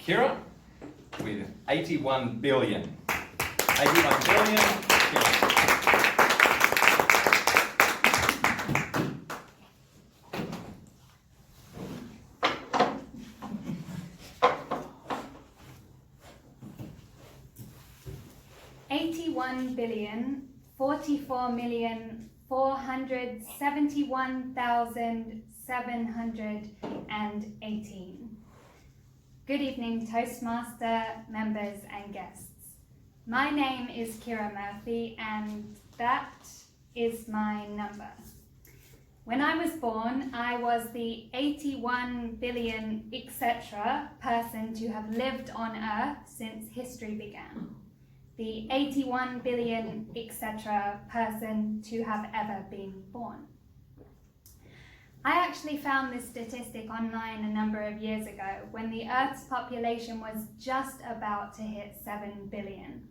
Ciara with 81 billion. 81 billion. Ciara. $81,044,471,718. Good evening, Toastmaster members and guests. My name is Ciara Murphy, and that is my number. When I was born, I was the 81 billion, etc. person to have lived on Earth since history began. The 81 billion, etc. person to have ever been born. I actually found this statistic online a number of years ago when the Earth's population was just about to hit 7 billion.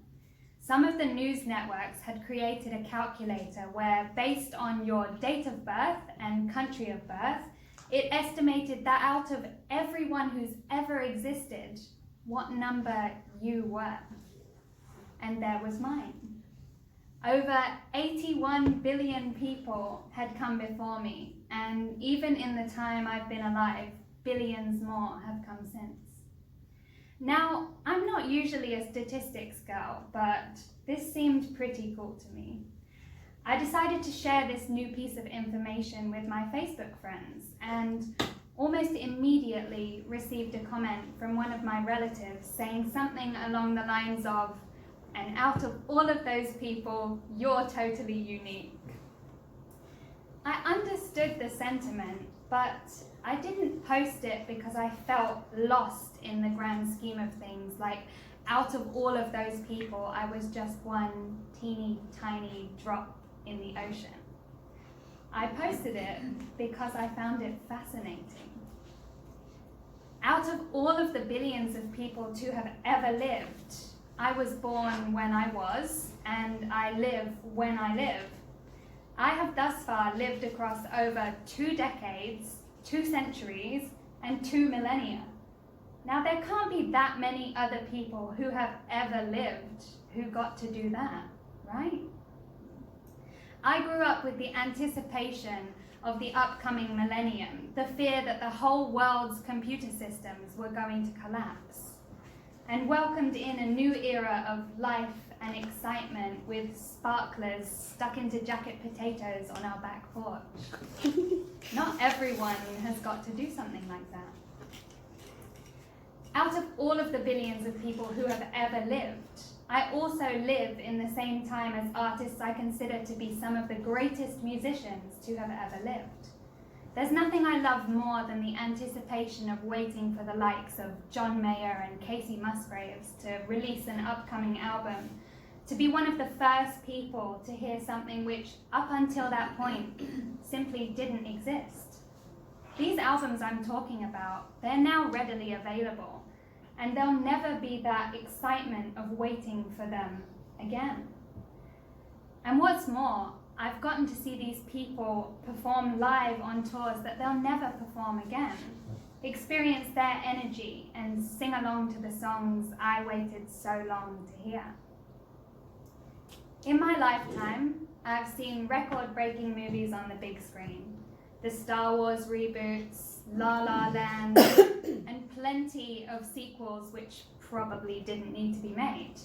Some of the news networks had created a calculator where, based on your date of birth and country of birth, it estimated that out of everyone who's ever existed, what number you were. And there was mine. Over 81 billion people had come before me, and even in the time I've been alive, billions more have come since. Now, I'm not usually a statistics girl, but this seemed pretty cool to me. I decided to share this new piece of information with my Facebook friends, and almost immediately received a comment from one of my relatives saying something along the lines of, "And out of all of those people, you're totally unique." I understood the sentiment, but I didn't post it because I felt lost in the grand scheme of things. Like, out of all of those people, I was just one teeny tiny drop in the ocean. I posted it because I found it fascinating. Out of all of the billions of people to have ever lived, I was born when I was, and I live when I live. I have thus far lived across over 2 decades, 2 centuries, and 2 millennia. Now, there can't be that many other people who have ever lived who got to do that, right? I grew up with the anticipation of the upcoming millennium, the fear that the whole world's computer systems were going to collapse, and welcomed in a new era of life and excitement with sparklers stuck into jacket potatoes on our back porch. Not everyone has got to do something like that. Out of all of the billions of people who have ever lived, I also live in the same time as artists I consider to be some of the greatest musicians to have ever lived. There's nothing I love more than the anticipation of waiting for the likes of John Mayer and Casey Musgraves to release an upcoming album, to be one of the first people to hear something which, up until that point, simply didn't exist. These albums I'm talking about, they're now readily available, and there'll never be that excitement of waiting for them again. And what's more, I've gotten to see these people perform live on tours that they'll never perform again, experience their energy, and sing along to the songs I waited so long to hear. In my lifetime, I've seen record-breaking movies on the big screen, the Star Wars reboots, La La Land, and plenty of sequels which probably didn't need to be made.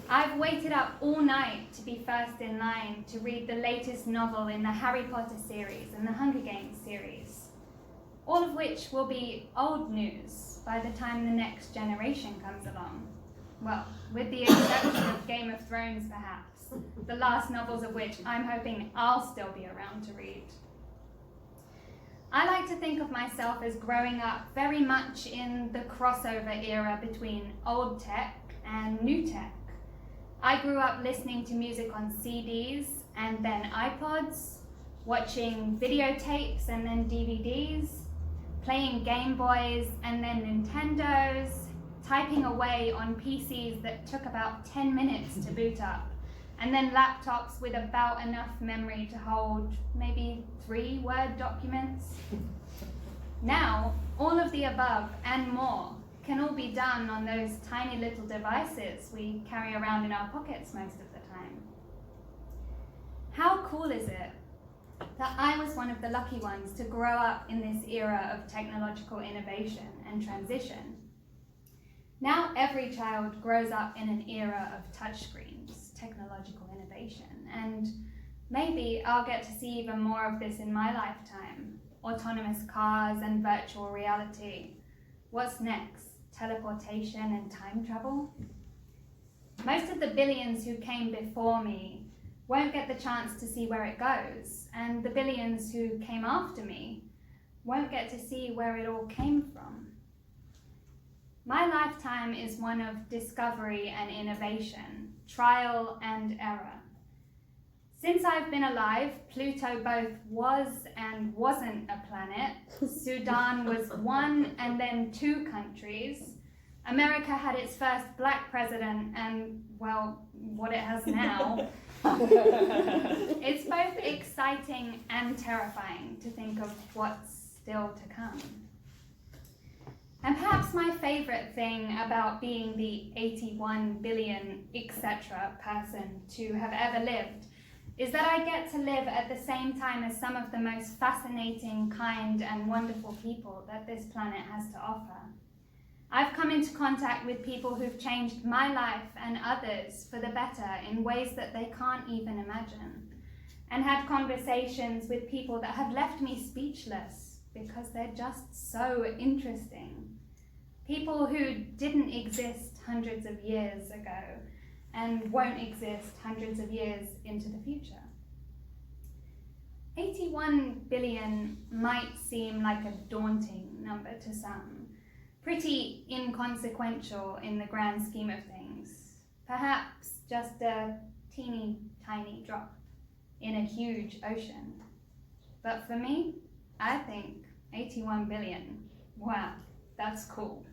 I've waited up all night to be first in line to read the latest novel in the Harry Potter series and the Hunger Games series, all of which will be old news by the time the next generation comes along. Well, with the exception of Game of Thrones, perhaps, the last novels of which I'm hoping I'll still be around to read. I like to think of myself as growing up very much in the crossover era between old tech and new tech. I grew up listening to music on CDs and then iPods, watching videotapes and then DVDs, playing Game Boys and then Nintendos, typing away on PCs that took about 10 minutes to boot up, and then laptops with about enough memory to hold maybe 3 Word documents. Now, all of the above and more can all be done on those tiny little devices we carry around in our pockets most of the time. How cool is it that I was one of the lucky ones to grow up in this era of technological innovation and transition? Now every child grows up in an era of touchscreens, technological innovation, and maybe I'll get to see even more of this in my lifetime. Autonomous cars and virtual reality. What's next? Teleportation and time travel? Most of the billions who came before me won't get the chance to see where it goes, and the billions who came after me won't get to see where it all came from. My lifetime is one of discovery and innovation, trial and error. Since I've been alive, Pluto both was and wasn't a planet. Sudan was one and then two countries. America had its first black president and, well, what it has now. It's both exciting and terrifying to think of what's still to come. And perhaps my favorite thing about being the 81 billion, etc. person to have ever lived is that I get to live at the same time as some of the most fascinating, kind, and wonderful people that this planet has to offer. I've come into contact with people who've changed my life and others for the better in ways that they can't even imagine, and had conversations with people that have left me speechless because they're just so interesting. People who didn't exist hundreds of years ago and won't exist hundreds of years into the future. 81 billion might seem like a daunting number to some, pretty inconsequential in the grand scheme of things, perhaps just a teeny tiny drop in a huge ocean. But for me, I think 81 billion, wow, that's cool.